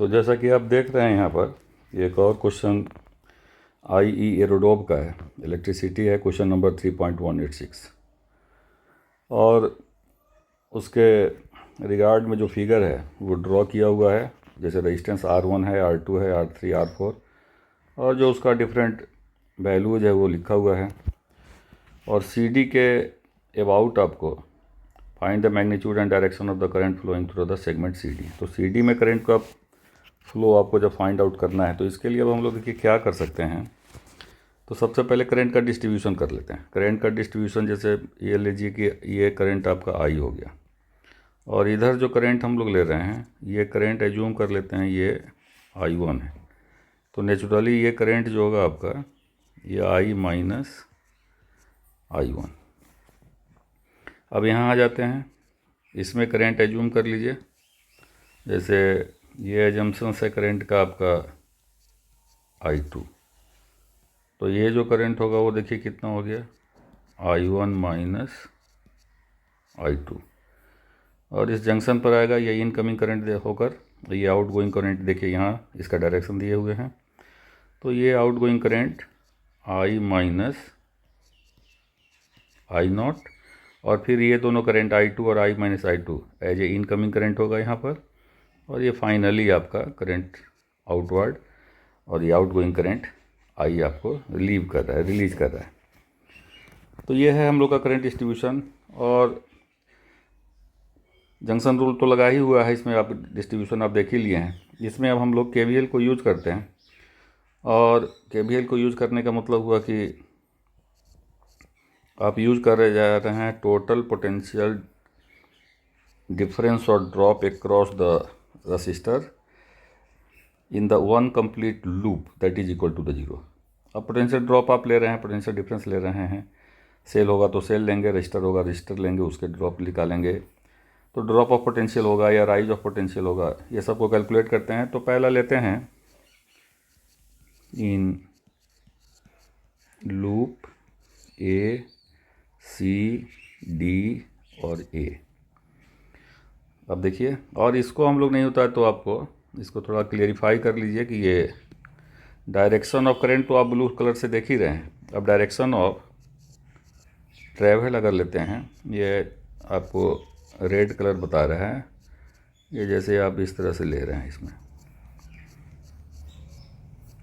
तो जैसा कि आप देख रहे हैं यहाँ पर एक और क्वेश्चन IE एरोडोब का है, इलेक्ट्रिसिटी है, क्वेश्चन नंबर 3.186। और उसके रिगार्ड में जो फिगर है वो ड्रॉ किया हुआ है, जैसे रेजिस्टेंस R1 है, R2 है, R3, R4, और जो उसका डिफरेंट वैल्यूज है वो लिखा हुआ है। और CD के अबाउट आपको find the magnitude and direction of the current flowing through the segment CD। तो CD में करंट का फ्लो आपको जब फाइंड आउट करना है तो इसके लिए अब हम लोग देखिए क्या कर सकते हैं। तो सबसे पहले करंट का डिस्ट्रीब्यूशन कर लेते हैं। करंट का डिस्ट्रीब्यूशन जैसे ये लीजिए कि ये करंट आपका I हो गया, और इधर जो करंट हम लोग ले रहे हैं ये करंट एज्यूम कर लेते हैं ये I1 है। तो नेचुरली ये करंट जो होगा आपका ये I माइनस I1। अब यहाँ आ जाते हैं, इसमें करंट एज्यूम कर लीजिए, जैसे ये एजम्पशन है करंट का आपका I2। तो ये जो करंट होगा वो देखिए कितना हो गया I1 माइनस I2। और इस जंक्शन पर आएगा ये इनकमिंग करंट होकर ये आउटगोइंग करंट, देखिए यहाँ इसका डायरेक्शन दिए हुए हैं। तो ये outgoing current I minus I0, और फिर ये दोनों करंट I2 और I minus I2 as a incoming current होगा यहाँ पर, और ये फाइनली आपका करंट आउटवर्ड, और ये आउटगोइंग करंट I आपको रिलीज कर रहा है। तो ये है हम लोग का करंट डिस्ट्रीब्यूशन। और जंक्शन रूल तो लगा ही हुआ है, इसमें आप डिस्ट्रीब्यूशन आप देख ही लिए हैं। इसमें अब हम लोग KVL को यूज़ करते हैं, और KVL को यूज़ करने का मतलब हुआ कि आप यूज़ कर रहे जा रहे हैं टोटल पोटेंशियल डिफरेंस और drop across the resistor in the one complete loop that is equal to the zero. अब पोटेंशियल ड्रॉप आप ले रहे हैं, पोटेंशियल डिफरेंस ले रहे हैं, सेल होगा तो सेल लेंगे, रजिस्टर होगा रजिस्टर लेंगे, उसके ड्रॉप निकालेंगे। तो ड्रॉप ऑफ पोटेंशियल होगा या राइज ऑफ पोटेंशियल होगा, ये सबको कैलकुलेट करते हैं। तो पहला लेते हैं in loop A, C, D और A। अब देखिए, और इसको हम लोग नहीं होता है तो आपको इसको थोड़ा क्लियरिफाई कर लीजिए कि ये डायरेक्शन ऑफ करंट तो आप ब्लू कलर से देख ही रहे हैं। अब डायरेक्शन ऑफ ट्रैवल अगर लेते हैं, ये आपको रेड कलर बता रहा है, ये जैसे आप इस तरह से ले रहे हैं इसमें।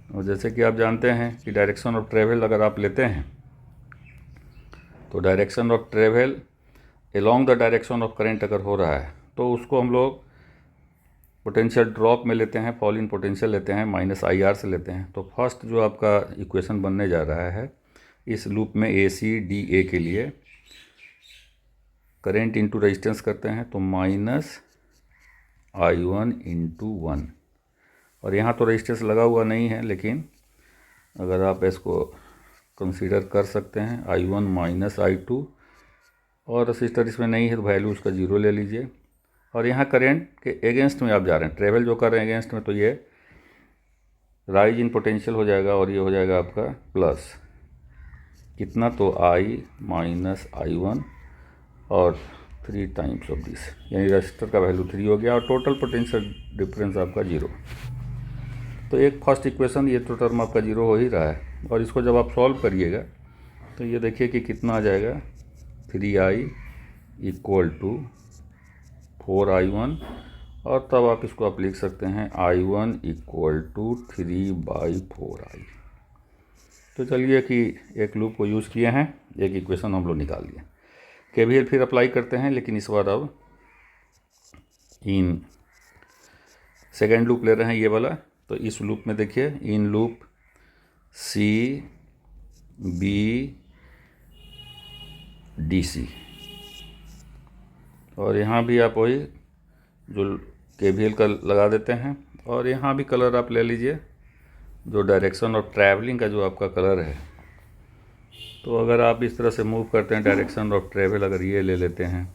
और जैसे कि आप जानते हैं कि डायरेक्शन ऑफ ट्रैवल अगर आप लेते हैं तो direction of travel along the direction of current अगर हो रहा है तो उसको हम लोग पोटेंशियल ड्रॉप में लेते हैं, फॉल इन पोटेंशियल लेते हैं, माइनस IR से लेते हैं। तो फर्स्ट जो आपका इक्वेशन बनने जा रहा है इस लूप में ACDA के लिए करंट इंटू रेजिस्टेंस करते हैं तो माइनस I1 इंटू 1। और यहाँ तो रेजिस्टेंस लगा हुआ नहीं है, लेकिन अगर आप इसको कंसीडर कर सकते हैं I1 माइनस I2, और रजिस्टर इसमें नहीं है तो वैल्यू उसका 0 ले लीजिए। और यहाँ करंट के अगेंस्ट में आप जा रहे हैं, ट्रेवल जो कर रहे हैं अगेंस्ट में, तो ये राइज इन पोटेंशियल हो जाएगा, और ये हो जाएगा आपका प्लस कितना, तो I माइनस I1 और 3 टाइम्स ऑफ दिस, यानी रजिस्टर का वैल्यू 3 हो गया, और टोटल पोटेंशियल डिफरेंस आपका 0। तो एक फर्स्ट इक्वेशन ये तो टर्म आपका 0 हो ही रहा है। और इसको जब आप सॉल्व करिएगा तो ये देखिए कि कितना आ जाएगा, 3I इक्वल टू 4I1, और तब आप इसको आप लिख सकते हैं I1 इक्वल टू 3/4I। तो चलिए कि एक लूप को यूज़ किए हैं, एक इक्वेशन हम लोग निकाल लिए। KVL फिर अप्लाई करते हैं, लेकिन इस बार अब इन सेकेंड लूप ले रहे हैं ये वाला। तो इस लूप में देखिए in loop C, B, DC, और यहाँ भी आप वही जो KVL का लगा देते हैं। और यहाँ भी कलर आप ले लीजिए जो डायरेक्शन ऑफ ट्रैवलिंग का जो आपका कलर है। तो अगर आप इस तरह से मूव करते हैं डायरेक्शन ऑफ ट्रैवल, अगर ये ले लेते हैं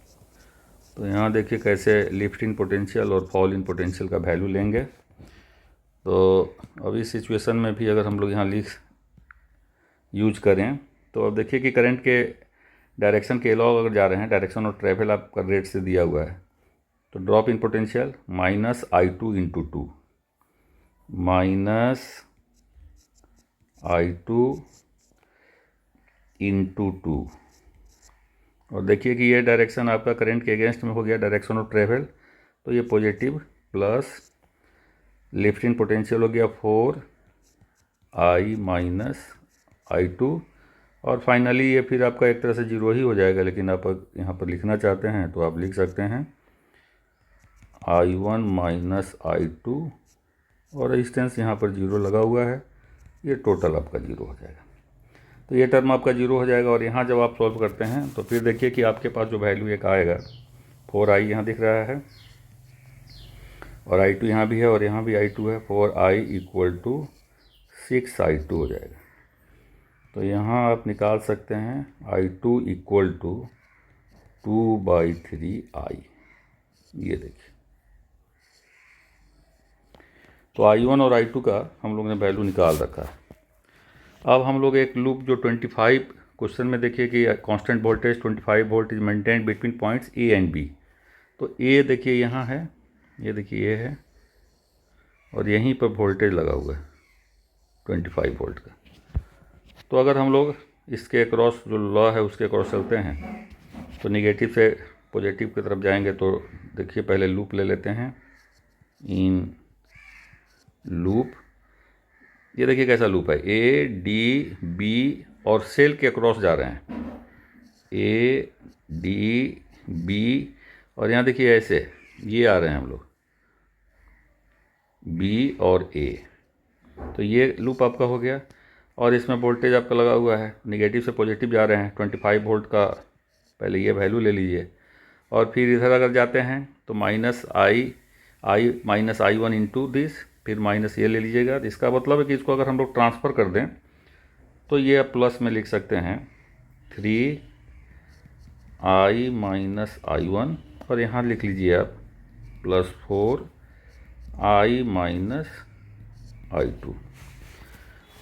तो यहाँ देखिए कैसे लिफ्ट इन पोटेंशियल और फॉल इन पोटेंशियल का वैल्यू लेंगे। तो अब इस सिचुएशन में भी अगर हम लोग यहाँ यूज करें तो अब देखिए कि करंट के डायरेक्शन के अलावा अगर जा रहे हैं, डायरेक्शन ऑफ ट्रैवल आपका रेट से दिया हुआ है, तो drop in potential minus I2 into 2, minus I2 into 2। और देखिए कि ये डायरेक्शन आपका करंट के अगेंस्ट में हो गया, डायरेक्शन ऑफ ट्रेवल, तो ये पॉजिटिव, प्लस लिफ्टिंग पोटेंशियल हो गया 4I माइनस I2। और फाइनली ये फिर आपका एक तरह से जीरो ही हो जाएगा, लेकिन आप यहाँ पर लिखना चाहते हैं तो आप लिख सकते हैं I1 माइनस I2, और रेजिस्टेंस यहाँ पर जीरो लगा हुआ है, ये टोटल आपका जीरो हो जाएगा। तो ये टर्म आपका जीरो हो जाएगा। और यहाँ जब आप सॉल्व करते हैं तो फिर देखिए कि आपके पास जो वैल्यू एक आएगा 4I यहाँ दिख रहा है, और I2 यहाँ भी है, और यहाँ भी I2 है। 4I इक्वल टू 6I2 हो जाएगा। तो यहाँ आप निकाल सकते हैं I2 इक्वल टू 2/3I। ये देखिए, तो I1 और I2 का हम लोग ने वैल्यू निकाल रखा है। अब हम लोग एक लूप जो 25 क्वेश्चन में देखिए कि constant voltage 25 volt is maintained between points A and B। तो A देखिए यहाँ है, ये देखिए A है, और यहीं पर वोल्टेज लगा हुआ है 25 वोल्ट का। तो अगर हम लोग इसके अक्रॉस जो लॉ है उसके अक्रॉस चलते हैं तो निगेटिव से पॉजिटिव की तरफ जाएंगे। तो देखिए पहले लूप ले लेते हैं, इन लूप, ये देखिए कैसा लूप है, A D B और सेल के अक्रॉस जा रहे हैं, A D B, और यहाँ देखिए ऐसे ये आ रहे हैं हम लोग B और A। तो ये लूप आपका हो गया, और इसमें वोल्टेज आपका लगा हुआ है, निगेटिव से पॉजिटिव जा रहे हैं 25 वोल्ट का, पहले ये वैल्यू ले लीजिए। और फिर इधर अगर जाते हैं तो minus I minus I1 into this, फिर माइनस ये ले लीजिएगा। इसका मतलब है कि इसको अगर हम लोग ट्रांसफ़र कर दें तो ये आप प्लस में लिख सकते हैं 3I माइनस I1, और यहाँ लिख लीजिए आप प्लस 4I माइनस I2।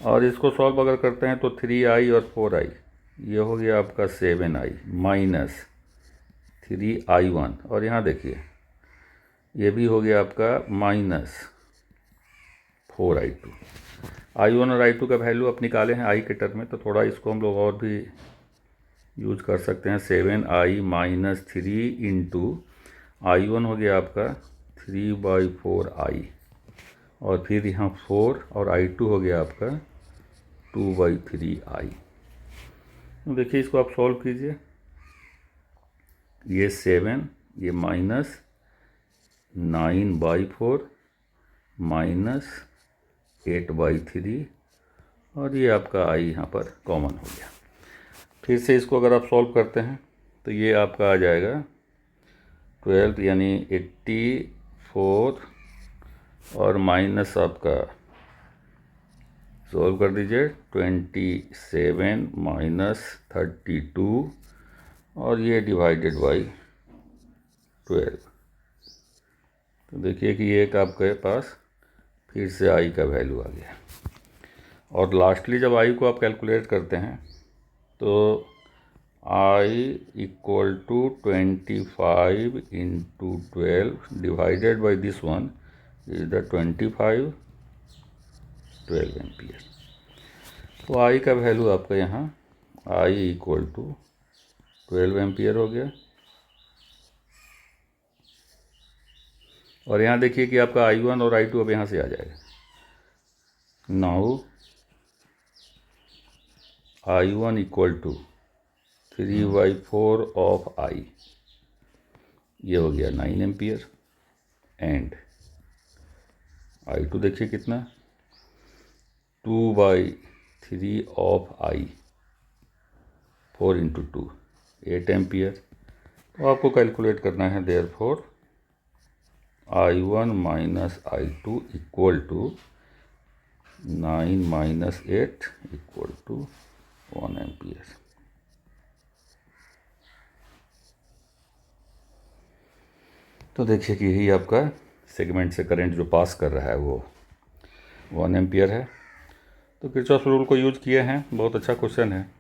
और इसको सॉल्व अगर करते हैं तो 3I और 4I, ये हो गया आपका 7I माइनस 3I1, और यहाँ देखिए ये भी हो गया आपका माइनस 4I2। I1 और I2 का वैल्यू आप निकाले हैं I के टर्म में, तो थोड़ा इसको हम लोग और भी यूज कर सकते हैं। 7I माइनस 3 इंटू I1 हो गया आपका 3/4I, और फिर यहाँ 4, और I2 हो गया आपका 2/3I। तो देखिए इसको आप सॉल्व कीजिए, ये 7, ये माइनस 9/4 माइनस 8/3, और ये आपका I यहाँ पर कॉमन हो गया। फिर से इसको अगर आप सॉल्व करते हैं तो ये आपका आ जाएगा 12, यानी 84, और माइनस आपका सॉल्व कर दीजिए 27 माइनस 32, और ये डिवाइडेड बाई 12। तो देखिए कि एक आपके पास फिर से I का वैल्यू आ गया। और लास्टली जब I को आप कैलकुलेट करते हैं तो I equal to 25 into 12 divided by this one is the 12 ampere. तो I का वैल्यू आपका यहाँ I इक्वल टू 12 एम्पियर हो गया। और यहाँ देखिए कि आपका I1 और I2 अब यहाँ से आ जाएगा। Now I1 equal to 3/4 of I, ये हो गया 9 एम्पियर, एंड I2 देखिए कितना, 2/3 ऑफ I, 4 इंटू 2 8 एम्पियर। तो आपको कैलकुलेट करना है, therefore I1 minus I2 equal to 9 minus 8 equal to 1 ampere. तो देखिए कि यही आपका सेगमेंट से करंट जो पास कर रहा है वो 1 एम्पियर है। तो किरचॉफ रूल को यूज किए हैं, बहुत अच्छा क्वेश्चन है।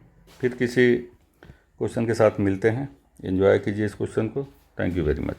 फिर किसी क्वेश्चन के साथ मिलते हैं। एंजॉय कीजिए इस क्वेश्चन को। Thank you very much.